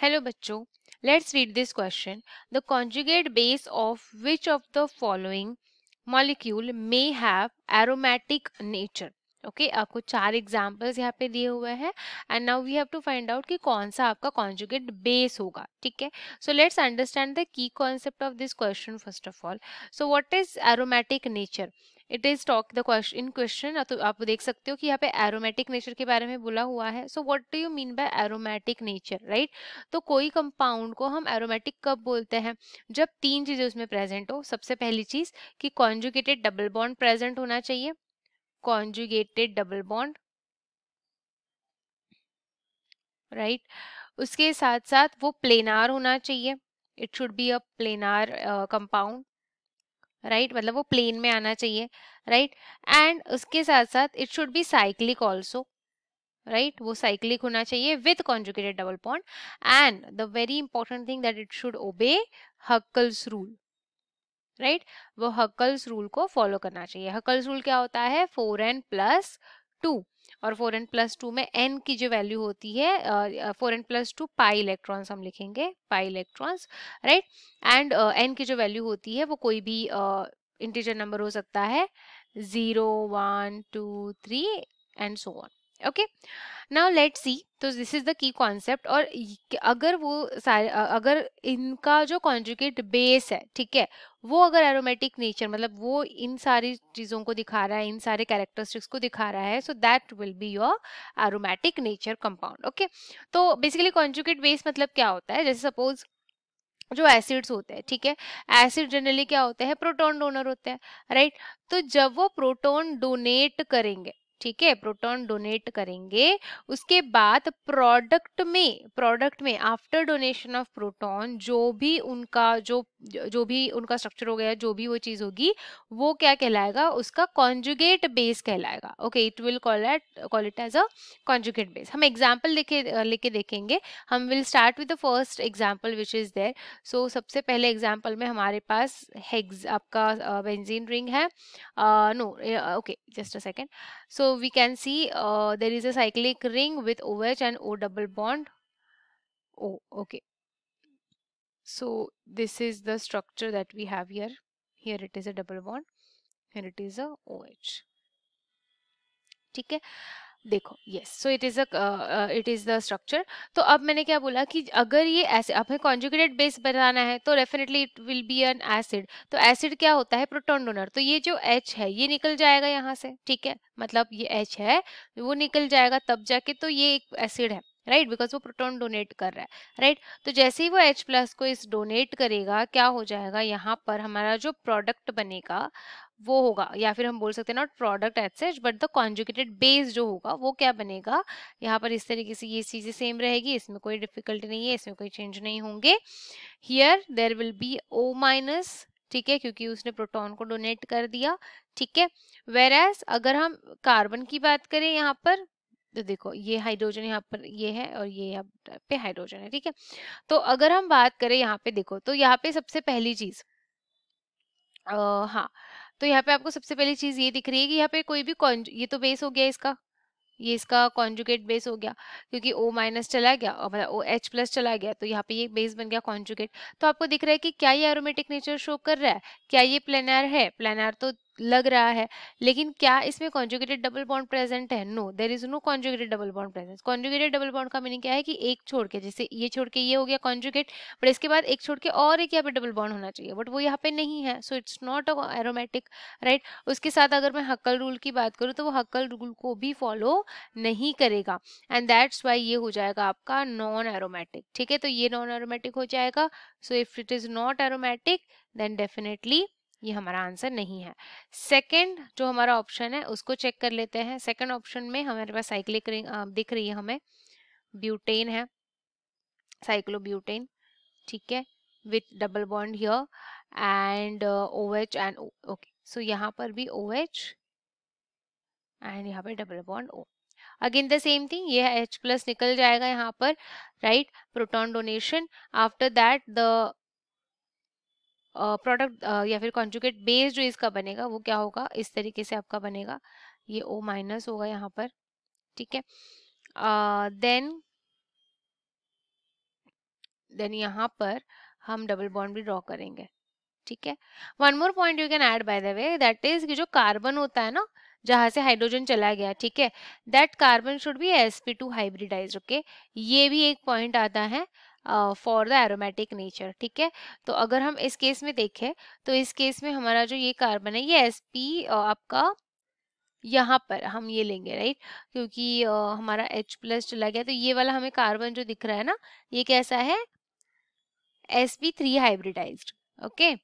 Hello बच्चों, let's read this question. The conjugate base of which of the following molecule may have aromatic nature? Okay आपको 4 examples यहाँ पे दिए हुए हैं and now we have to find out कि कौन सा आपका कॉन्जुगेट बेस होगा. ठीक है, so let's understand the key concept of this question first of all. So what is aromatic nature? It is talk the question in question, तो आप देख सकते हो कि यहाँ पे एरोमेटिक नेचर के बारे में बोला हुआ है. So what do you mean by aromatic nature, right? तो कोई कंपाउंड को हम एरोमेटिक कब बोलते हैं? जब 3 चीजें उसमें प्रेजेंट हो. सबसे पहली चीज कि कॉन्जुगेटेड डबल बॉन्ड प्रेजेंट होना चाहिए. Conjugated double bond, right? उसके साथ साथ वो प्लेनार होना चाहिए. It should be a planar compound, right? मतलब वो प्लेन में आना चाहिए, राइट? एंड उसके साथ साथ it should B cyclic also, right? वो साइक्लिक होना चाहिए with conjugated double bond. And the very important thing that it should ओबे हक्कल्स रूल, राइट? वो हक्कल्स रूल को फॉलो करना चाहिए. हक्कल्स रूल क्या होता है? 4n+2, और 4n+2 में n की जो वैल्यू होती है 4n+2 पाई इलेक्ट्रॉन्स हम लिखेंगे, pi electrons, right? And n की जो वैल्यू होती है वो कोई भी इंटीजर नंबर हो सकता है, 0 1 2 3 and so on. Okay, now let's see. तो this is the key concept. और अगर वो अगर इनका जो कॉन्जुगेट बेस है, ठीक है, वो अगर एरोमेटिक नेचर मतलब वो इन सारी चीजों को दिखा रहा है, इन सारे कैरेक्टरिस्टिक्स को दिखा रहा है, so that will be your aromatic nature compound. Okay, तो बेसिकली कॉन्जुगेट बेस मतलब क्या होता है? जैसे सपोज जो एसिड्स होते हैं, ठीक है, एसिड जनरली क्या होते हैं? प्रोटॉन डोनर होते हैं, राइट? तो जब वो प्रोटॉन डोनेट करेंगे, ठीक है, प्रोटॉन डोनेट करेंगे, उसके बाद प्रोडक्ट में आफ्टर डोनेशन ऑफ प्रोटॉन जो भी उनका स्ट्रक्चर हो गया, जो भी वो चीज होगी, वो क्या कहलाएगा? उसका कॉन्जुगेट बेस कहलाएगा. Okay, it will call it as a conjugate base. हम एग्जाम्पल लेके देखेंगे. हम will start with the first example which is there. So सबसे पहले एग्जाम्पल में हमारे पास हेक्स आपका बेंजीन रिंग है. No, okay, just a second. So we can see there is a cyclic ring with OH and O double bond. Oh, okay. So this is the structure that we have here. Here it is a double bond. Here it is a OH. ठीक है, देखो, yes, so it is the structure. तो अब मैंने क्या बोला कि अगर ये ऐसे हमें कॉन्जुगेटेड बेस बनाना है तो definitely it will be N acid. तो एसिड क्या होता है? Proton donor. तो ये जो H है ये निकल जाएगा यहाँ से, ठीक है, मतलब ये H है वो निकल जाएगा तब जाके तो ये एक एसिड है, राइट? बिकॉज वो प्रोटॉन डोनेट कर रहा है, राइट? तो जैसे ही वो H+ को इस डोनेट करेगा, क्या हो जाएगा? यहाँ पर हमारा जो प्रोडक्ट बनेगा वो होगा, या फिर हम बोल सकते हैं not product as such but the conjugated base जो होगा वो क्या बनेगा? यहाँ पर इस तरीके से ये चीजें सेम रहेगी, इसमें कोई डिफिकल्टी नहीं है, इसमें कोई चेंज नहीं होंगे. Here there will be O-, ठीक है, क्योंकि उसने प्रोटॉन को डोनेट कर दिया, ठीक है. वेरएज अगर हम कार्बन की बात करें यहाँ पर, तो देखो ये हाइड्रोजन यहाँ पर ये है और ये यहाँ पे हाइड्रोजन है, ठीक है. तो अगर हम बात करें यहाँ पे, देखो, तो यहाँ पे सबसे पहली चीज हाँ, तो यहाँ पे आपको सबसे पहली चीज ये दिख रही है कि यहाँ पे कोई भी ये तो बेस हो गया इसका, ये इसका कॉन्जुगेट बेस हो गया, क्योंकि O- चला गया और मतलब OH+ चला गया, तो यहाँ पे ये बेस बन गया कॉन्जुगेट. तो आपको दिख रहा है कि क्या ये एरोमेटिक नेचर शो कर रहा है? क्या ये प्लेनर है? प्लेनर तो लग रहा है, लेकिन क्या इसमें कॉन्जुगेटेड डबल बॉन्ड प्रेजेंट है? No, there is no conjugated double bond present. Conjugated double bond का मीनिंग क्या है? कि एक छोड़ के, जैसे ये छोड़ के ये हो गया कॉन्जुगेट, बट इसके बाद एक छोड़ के और एक यहाँ पे डबल बॉन्ड होना चाहिए, बट वो यहाँ पे नहीं है, so it's not a aromatic, right? उसके साथ अगर मैं हक्कल रूल की बात करूँ तो वो हक्कल रूल को भी फॉलो नहीं करेगा, एंड दैट्स वाई ये हो जाएगा आपका नॉन एरोमेटिक. ठीक है, तो ये नॉन एरोमेटिक हो जाएगा. So if it is not aromatic then definitely ये हमारा आंसर नहीं है. सेकंड जो हमारा ऑप्शन है उसको चेक कर लेते हैं. सेकंड ऑप्शन में हमारे पास साइक्लिक रिंग दिख रही है हमें, ब्यूटेन है, साइक्लोब्यूटेन, ठीक है, with double bond here and OH and O. Okay, so यहाँ पर भी OH एंड यहाँ पे double bond O. Again the same thing, ये H+ निकल जाएगा यहाँ पर, right? Proton donation, after that the product या फिर कॉन्जुगेट बेस जो इसका बनेगा वो क्या होगा? इस तरीके से आपका बनेगा, ये O- होगा यहाँ पर, ठीक है. देन देन यहाँ पर हम डबल बॉन्ड भी ड्रॉ करेंगे, ठीक है। One more point you can add by the way, that is कि जो कार्बन होता है ना, जहां से हाइड्रोजन चला गया, ठीक है, that carbon should be sp2 hybridized, okay. ये भी एक पॉइंट आता है फॉर द एरोमेटिक नेचर, ठीक है। तो अगर हम इस केस में देखें, तो इस केस में हमारा जो ये कार्बन है, ये sp आपका यहाँ पर हम ये लेंगे, राइट, क्योंकि हमारा H प्लस चला गया, तो ये वाला हमें कार्बन जो दिख रहा है ना, ये कैसा है, sp3 hybridized, okay,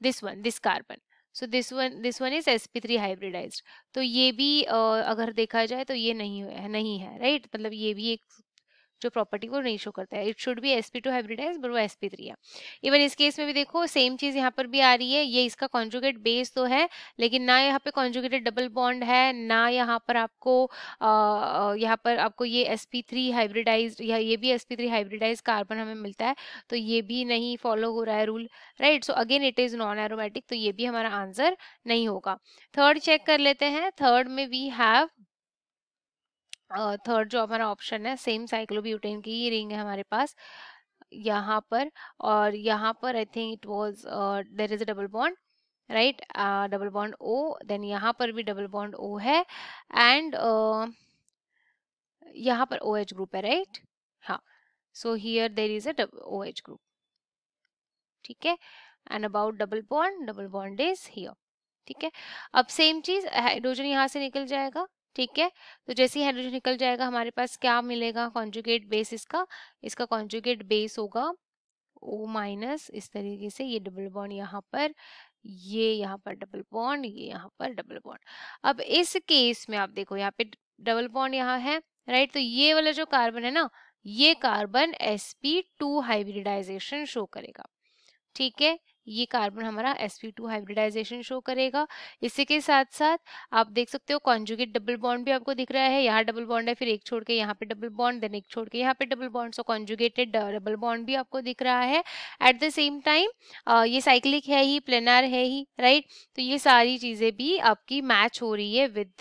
this carbon, so this one is sp3 hybridized। तो ये भी अगर देखा जाए तो ये नहीं है, राइट, मतलब ये भी एक जो प्रॉपर्टी को नहीं शो करता है। It should be sp2 hybridize, but वो sp3 है। इवन इस केस में भी देखो सेम चीज यहाँ पर भी आ रही है, ये इसका कॉन्जुगेट बेस तो है, लेकिन ना यहाँ पे कॉन्जुगेटेड डबल बॉन्ड है, ना यहाँ पर आपको ये sp3 हाइब्रिडाइज या ये भी sp3 हाइब्रिडाइज कार्बन हमें मिलता है, तो ये भी नहीं फॉलो हो रहा है rule, right. So again it is non aromatic, तो ये भी हमारा आंसर नहीं होगा। थर्ड चेक कर लेते हैं। थर्ड में वी हैव थर्ड जो हमारा ऑप्शन है, सेम साइक्लोब्यूटेन की ही रिंग है हमारे पास यहाँ पर, और यहाँ पर I think it was there is a double bond, right, double bond O, then यहाँ पर भी डबल बॉन्ड O है, एंड यहाँ पर OH ग्रुप है, राइट, हाँ, so here there is a OH group, ठीक है। And about double bond is here, ठीक है। अब सेम चीज, हाइड्रोजन यहाँ से निकल जाएगा, ठीक है। तो जैसे ही हाइड्रोजन निकल जाएगा, हमारे पास क्या मिलेगा, कॉन्जुगेट बेस, इसका कॉन्जुगेट बेस होगा O माइनस, इस तरीके से, ये डबल बॉन्ड यहाँ पर, ये यहाँ पर डबल बॉन्ड, ये यहाँ पर डबल बॉन्ड। अब इस केस में आप देखो, यहाँ पे डबल बॉन्ड यहाँ है, राइट, तो ये वाला जो कार्बन है ना, ये कार्बन sp2 हाइब्रिडाइजेशन शो करेगा, ठीक है। ये कार्बन हमारा sp2 हाइब्रिडाइजेशन शो करेगा। इसी के साथ साथ आप देख सकते हो कॉन्जुगेट डबल बॉन्ड भी आपको दिख रहा है, यहाँ डबल बॉन्ड है, फिर एक छोड़ के यहाँ पे डबल बॉन्ड, देन एक छोड़ के यहाँ पे डबल बॉन्ड, सो कॉन्जुगेटेड डबल बॉन्ड भी आपको दिख रहा है। एट द सेम टाइम ये साइक्लिक है ही, प्लेनर है ही, राइट, तो ये सारी चीजें भी आपकी मैच हो रही है with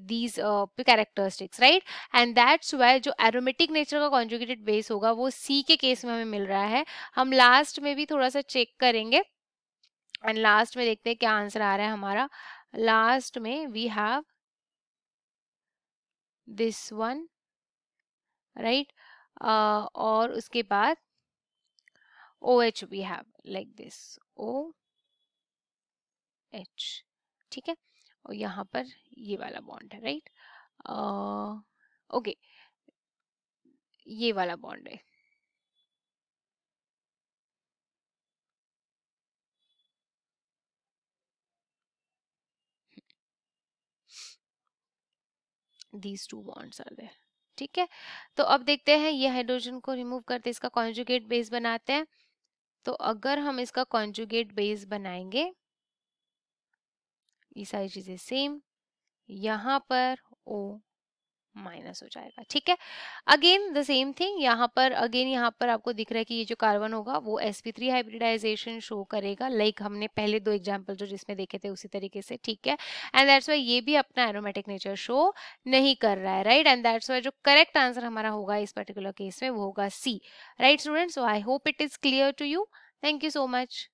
these characteristics, right, and that's why जो एरोमेटिक नेचर का कॉन्जुगेटेड बेस होगा वो C के केस में हमें मिल रहा है। हम लास्ट में भी थोड़ा सा चेक करेंगे, एंड लास्ट में देखते हैं क्या आंसर आ रहा है हमारा। लास्ट में we have this one, right, और उसके बाद OH we have like this OH, ठीक है, और यहाँ पर ये वाला बॉन्ड है, राइट, ओके, ये वाला बॉन्ड है, these two bonds are there, ठीक है। तो अब देखते हैं, ये हाइड्रोजन को रिमूव करते इसका कॉन्जुगेट बेस बनाते हैं। तो अगर हम इसका कॉन्जुगेट बेस बनाएंगे, ये सारी चीजें सेम, यहाँ पर O माइनस हो जाएगा, ठीक है। अगेन द सेम थिंग, यहाँ पर अगेन यहाँ पर आपको दिख रहा है कि ये जो कार्बन होगा वो sp3 हाइब्रिडाइजेशन शो करेगा, लाइक हमने पहले दो एग्जांपल जो जिसमें देखे थे उसी तरीके से, ठीक है। एंड दैट्स वाई ये भी अपना एरोमेटिक नेचर शो नहीं कर रहा है, राइट, एंड दैट्स वाई जो करेक्ट आंसर हमारा होगा इस पर्टिकुलर केस में वो होगा C, right students. So I hope it is clear to you. Thank you so much.